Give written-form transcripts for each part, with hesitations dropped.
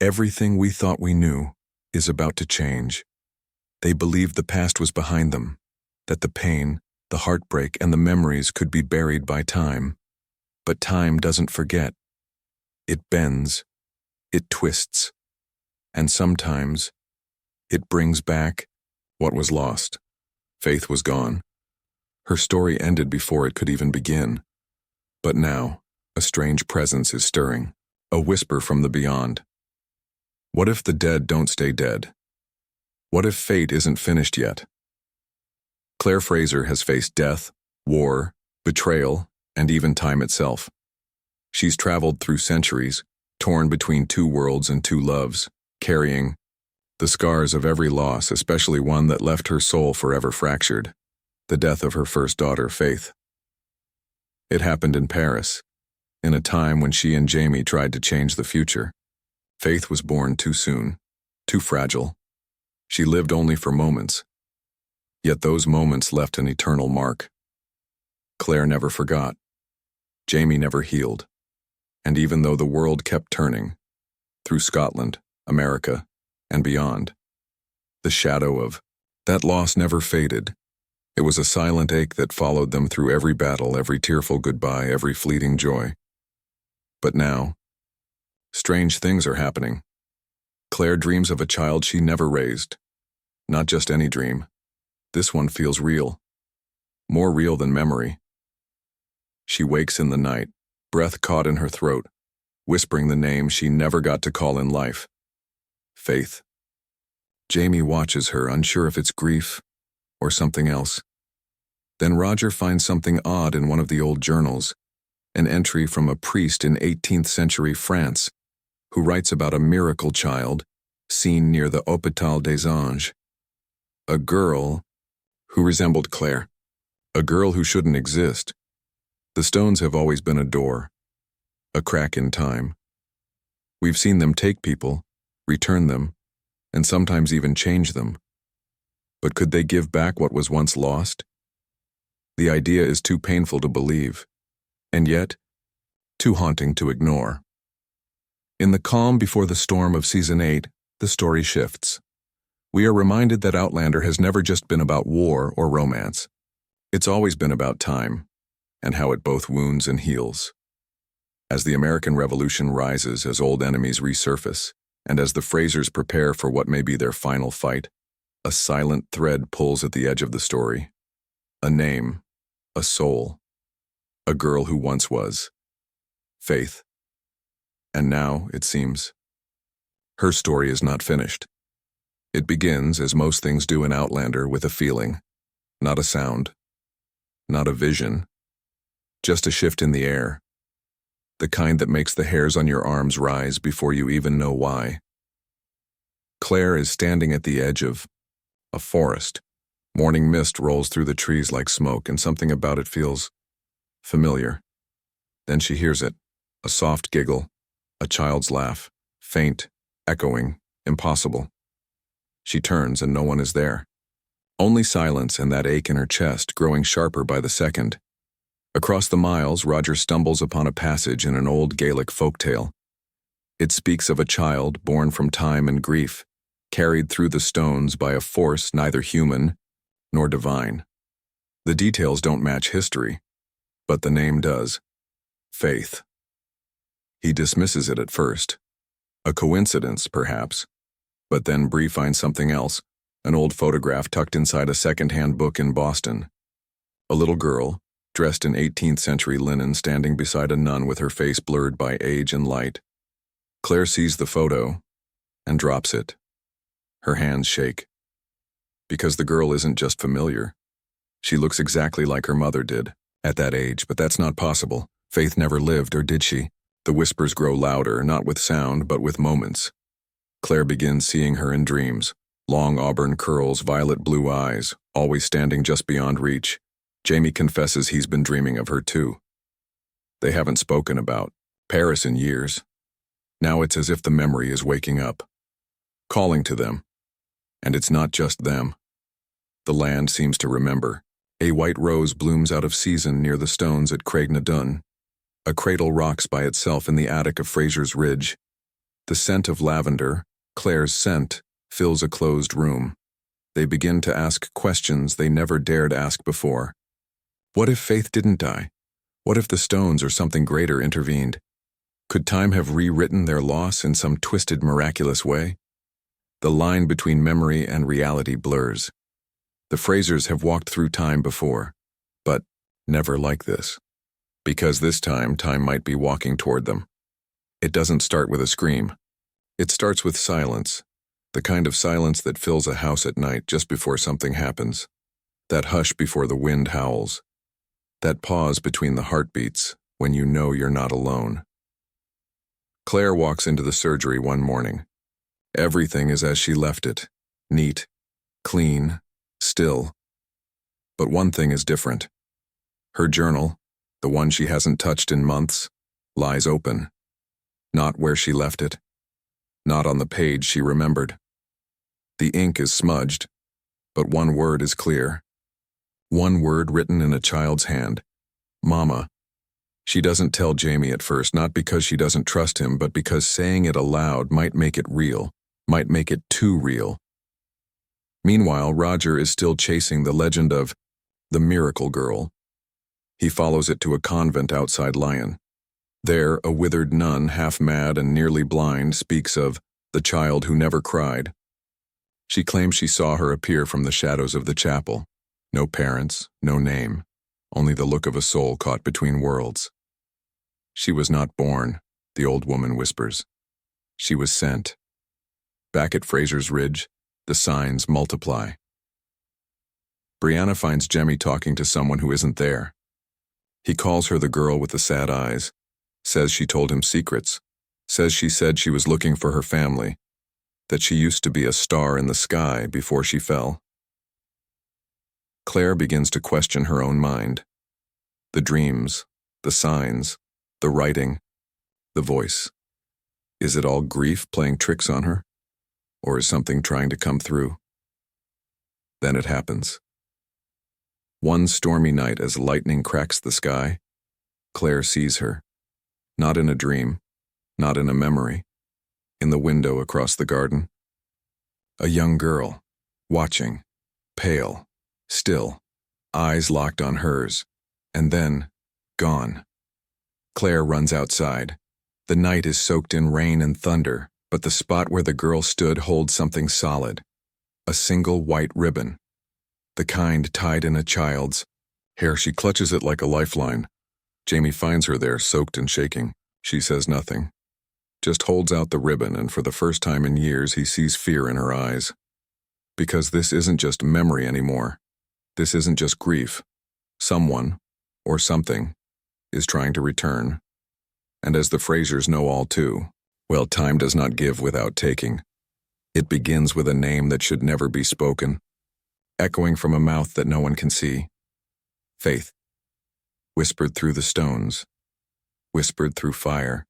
Everything we thought we knew is about to change. They believed the past was behind them, that the pain, the heartbreak, and the memories could be buried by time. But time doesn't forget. It bends, it twists, and sometimes it brings back what was lost. Faith was gone. Her story ended before it could even begin. But now, a strange presence is stirring, a whisper from the beyond. What if the dead don't stay dead? What if fate isn't finished yet? Claire Fraser has faced death, war, betrayal, and even time itself. She's traveled through centuries, torn between two worlds and two loves, carrying the scars of every loss, especially one that left her soul forever fractured, the death of her first daughter, Faith. It happened in Paris, in a time when she and Jamie tried to change the future. Faith was born too soon, too fragile. She lived only for moments, yet those moments left an eternal mark. Claire never forgot. Jamie never healed. And even though the world kept turning, through Scotland, America, and beyond, the shadow of that loss never faded. It was a silent ache that followed them through every battle, every tearful goodbye, every fleeting joy. But now, strange things are happening. Claire dreams of a child she never raised. Not just any dream. This one feels real. More real than memory. She wakes in the night, breath caught in her throat, whispering the name she never got to call in life. Faith. Jamie watches her, unsure if it's grief or something else. Then Roger finds something odd in one of the old journals, an entry from a priest in 18th century France who writes about a miracle child seen near the Hôpital des Anges. A girl who resembled Claire. A girl who shouldn't exist. The stones have always been a door, a crack in time. We've seen them take people, return them, and sometimes even change them. But could they give back what was once lost? The idea is too painful to believe, and yet, too haunting to ignore. In the calm before the storm of Season 8, the story shifts. We are reminded that Outlander has never just been about war or romance. It's always been about time, and how it both wounds and heals. As the American Revolution rises, as old enemies resurface, and as the Frasers prepare for what may be their final fight, a silent thread pulls at the edge of the story. A name, a soul, a girl who once was. Faith. And now, it seems, her story is not finished. It begins, as most things do in Outlander, with a feeling, not a sound, not a vision, just a shift in the air, the kind that makes the hairs on your arms rise before you even know why. Claire is standing at the edge of a forest. Morning mist rolls through the trees like smoke, and something about it feels familiar. Then she hears it, a soft giggle, a child's laugh, faint, echoing, impossible. She turns and no one is there. Only silence and that ache in her chest growing sharper by the second. Across the miles, Roger stumbles upon a passage in an old Gaelic folktale. It speaks of a child born from time and grief, carried through the stones by a force neither human nor divine. The details don't match history, but the name does. Faith. He dismisses it at first. A coincidence, perhaps. But then Bree finds something else, an old photograph tucked inside a second-hand book in Boston. A little girl, dressed in 18th century linen, standing beside a nun with her face blurred by age and light. Claire sees the photo and drops it. Her hands shake. Because the girl isn't just familiar. She looks exactly like her mother did, at that age, but that's not possible. Faith never lived, or did she? The whispers grow louder, not with sound, but with moments. Claire begins seeing her in dreams. Long auburn curls, violet blue eyes, always standing just beyond reach. Jamie confesses he's been dreaming of her too. They haven't spoken about Paris in years. Now it's as if the memory is waking up, calling to them. And it's not just them. The land seems to remember. A white rose blooms out of season near the stones at Craignadoon. A cradle rocks by itself in the attic of Fraser's Ridge. The scent of lavender, Claire's scent, fills a closed room. They begin to ask questions they never dared ask before. What if Faith didn't die? What if the stones or something greater intervened? Could time have rewritten their loss in some twisted, miraculous way? The line between memory and reality blurs. The Frasers have walked through time before, but never like this. Because this time might be walking toward them. It doesn't start with a scream. It starts with silence, the kind of silence that fills a house at night just before something happens. That hush before the wind howls. That pause between the heartbeats when you know you're not alone. Claire walks into the surgery one morning. Everything is as she left it, neat, clean, still. But one thing is different. Her journal, the one she hasn't touched in months, lies open. Not where she left it. Not on the page she remembered. The ink is smudged, but one word is clear. One word written in a child's hand. Mama. She doesn't tell Jamie at first, not because she doesn't trust him, but because saying it aloud might make it real, might make it too real. Meanwhile, Roger is still chasing the legend of the miracle girl. He follows it to a convent outside Lyon. There, a withered nun, half mad and nearly blind, speaks of the child who never cried. She claims she saw her appear from the shadows of the chapel. No parents, no name, only the look of a soul caught between worlds. She was not born, the old woman whispers. She was sent. Back at Fraser's Ridge, the signs multiply. Brianna finds Jemmy talking to someone who isn't there. He calls her the girl with the sad eyes, says she told him secrets, says she said she was looking for her family, that she used to be a star in the sky before she fell. Claire begins to question her own mind. The dreams, the signs, the writing, the voice. Is it all grief playing tricks on her? Or is something trying to come through? Then it happens. One stormy night as lightning cracks the sky, Claire sees her. Not in a dream, not in a memory, in the window across the garden. A young girl, watching, pale, still, eyes locked on hers, and then, gone. Claire runs outside. The night is soaked in rain and thunder, but the spot where the girl stood holds something solid. A single white ribbon. The kind tied in a child's hair. She clutches it like a lifeline. Jamie finds her there, soaked and shaking. She says nothing. Just holds out the ribbon, and for the first time in years he sees fear in her eyes. Because this isn't just memory anymore. This isn't just grief. Someone, or something, is trying to return. And as the Frasers know all too, well, time does not give without taking. It begins with a name that should never be spoken, echoing from a mouth that no one can see. Faith. Whispered through the stones. Whispered through fire.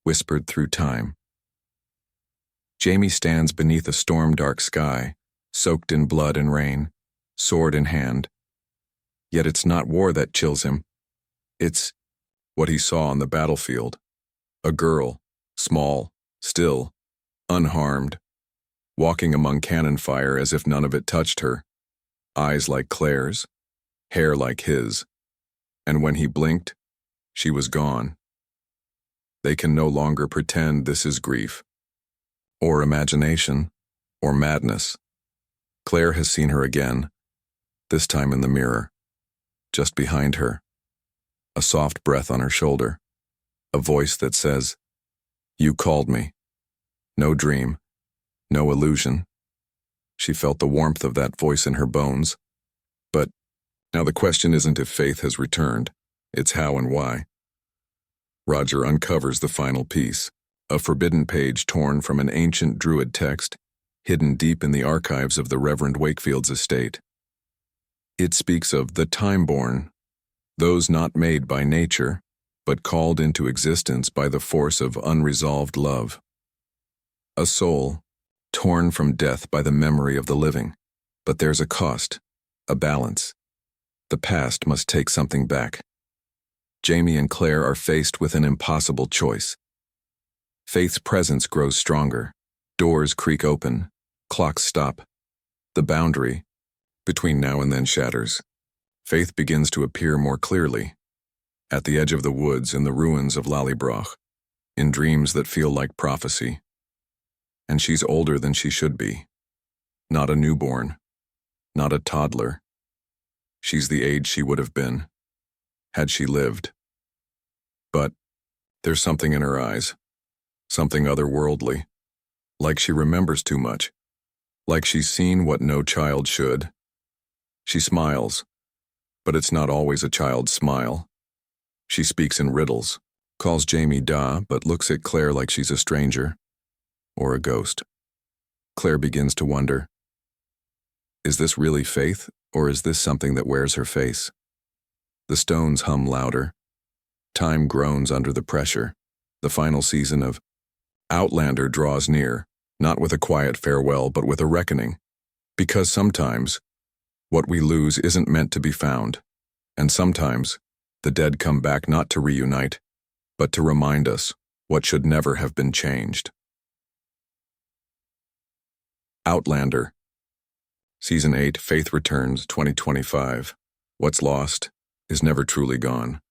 Whispered through time. Jamie stands beneath a storm-dark sky, soaked in blood and rain, sword in hand. Yet it's not war that chills him. It's what he saw on the battlefield. A girl, small, still, unharmed, walking among cannon fire as if none of it touched her, eyes like Claire's, hair like his, and when he blinked, she was gone. They can no longer pretend this is grief, or imagination, or madness. Claire has seen her again, this time in the mirror, just behind her, a soft breath on her shoulder, a voice that says, "You called me." No dream, no illusion. She felt the warmth of that voice in her bones. But now the question isn't if Faith has returned, it's how and why. Roger uncovers the final piece, a forbidden page torn from an ancient Druid text, hidden deep in the archives of the Reverend Wakefield's estate. It speaks of the time-born, those not made by nature, but called into existence by the force of unresolved love. A soul, torn from death by the memory of the living. But there's a cost, a balance. The past must take something back. Jamie and Claire are faced with an impossible choice. Faith's presence grows stronger. Doors creak open. Clocks stop. The boundary between now and then shatters. Faith begins to appear more clearly. At the edge of the woods, in the ruins of Lallybroch, in dreams that feel like prophecy. And she's older than she should be. Not a newborn. Not a toddler. She's the age she would have been, had she lived. But there's something in her eyes. Something otherworldly. Like she remembers too much. Like she's seen what no child should. She smiles, but it's not always a child's smile. She speaks in riddles, calls Jamie Da, but looks at Claire like she's a stranger, or a ghost. Claire begins to wonder, is this really Faith, or is this something that wears her face? The stones hum louder. Time groans under the pressure. The final season of Outlander draws near, not with a quiet farewell, but with a reckoning. Because sometimes, what we lose isn't meant to be found, and sometimes, the dead come back not to reunite, but to remind us what should never have been changed. Outlander. Season 8, Faith Returns, 2025. What's lost is never truly gone.